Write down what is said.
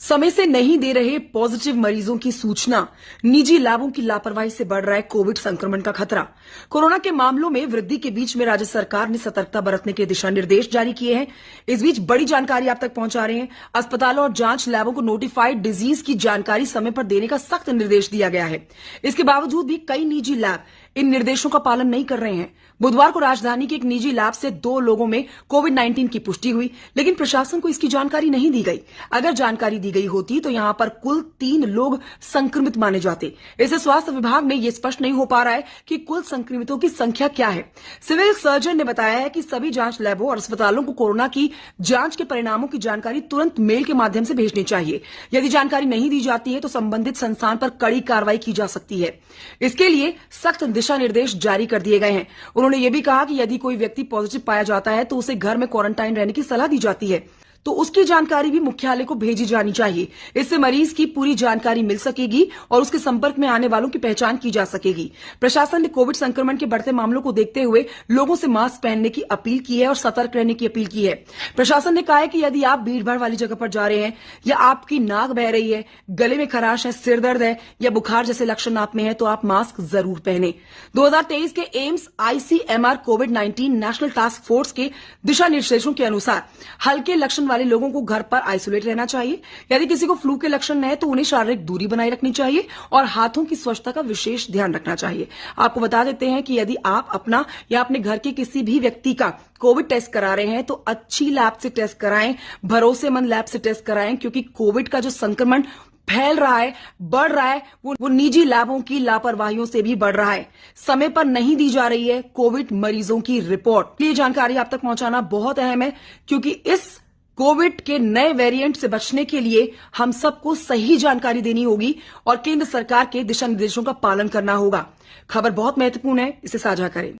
समय से नहीं दे रहे पॉजिटिव मरीजों की सूचना, निजी लैबों की लापरवाही से बढ़ रहा है कोविड संक्रमण का खतरा। कोरोना के मामलों में वृद्धि के बीच में राज्य सरकार ने सतर्कता बरतने के दिशा निर्देश जारी किए हैं। इस बीच बड़ी जानकारी आप तक पहुंचा रहे हैं। अस्पतालों और जांच लैबों को नोटिफाइड डिजीज की जानकारी समय पर देने का सख्त निर्देश दिया गया है। इसके बावजूद भी कई निजी लैब इन निर्देशों का पालन नहीं कर रहे हैं। बुधवार को राजधानी के एक निजी लैब से 2 लोगों में कोविड-19 की पुष्टि हुई, लेकिन प्रशासन को इसकी जानकारी नहीं दी गई। अगर जानकारी दी गई होती तो यहां पर कुल 3 लोग संक्रमित माने जाते। इससे स्वास्थ्य विभाग में यह स्पष्ट नहीं हो पा रहा है कि कुल संक्रमितों की संख्या क्या है। सिविल सर्जन ने बताया है कि सभी जांच लैबों और अस्पतालों को कोरोना की जांच के परिणामों की जानकारी तुरंत मेल के माध्यम से भेजनी चाहिए। यदि जानकारी नहीं दी जाती है तो संबंधित संस्थान पर कड़ी कार्रवाई की जा सकती है। इसके लिए सख्त दिशा निर्देश जारी कर दिए गए हैं। उन्होंने ये भी कहा कि यदि कोई व्यक्ति पॉजिटिव पाया जाता है तो उसे घर में क्वारंटाइन रहने की सलाह दी जाती है, तो उसकी जानकारी भी मुख्यालय को भेजी जानी चाहिए। इससे मरीज की पूरी जानकारी मिल सकेगी और उसके संपर्क में आने वालों की पहचान की जा सकेगी। प्रशासन ने कोविड संक्रमण के बढ़ते मामलों को देखते हुए लोगों से मास्क पहनने की अपील की है और सतर्क रहने की अपील की है। प्रशासन ने कहा है कि यदि आप भीड़भाड़ वाली जगह पर जा रहे हैं या आपकी नाक बह रही है, गले में खराश है, सिर दर्द है या बुखार जैसे लक्षण आप में है तो आप मास्क जरूर पहने। 2023 के एम्स ICMR कोविड-19 नेशनल टास्क फोर्स के दिशा निर्देशों के अनुसार हल्के लक्षण वाले लोगों को घर पर आइसोलेट रहना चाहिए। यदि किसी को फ्लू के लक्षण है तो उन्हें शारीरिक दूरी बनाए रखनी चाहिए और हाथों की स्वच्छता का विशेष ध्यान रखना चाहिए। आपको बता देते हैं कि यदि आप अपना या अपने घर के किसी भी व्यक्ति का कोविड टेस्ट करा रहे हैं तो अच्छी लैब से टेस्ट कराएं, भरोसेमंद लैब से टेस्ट कराएं, क्योंकि कोविड का जो संक्रमण फैल रहा है, बढ़ रहा है, वो निजी लैबों की लापरवाहियों से भी बढ़ रहा है। समय पर नहीं दी जा रही है कोविड मरीजों की रिपोर्ट। ये जानकारी आप तक पहुंचाना बहुत अहम है, क्योंकि इस कोविड के नए वेरिएंट से बचने के लिए हम सबको सही जानकारी देनी होगी और केंद्र सरकार के दिशा निर्देशों का पालन करना होगा। खबर बहुत महत्वपूर्ण है, इसे साझा करें।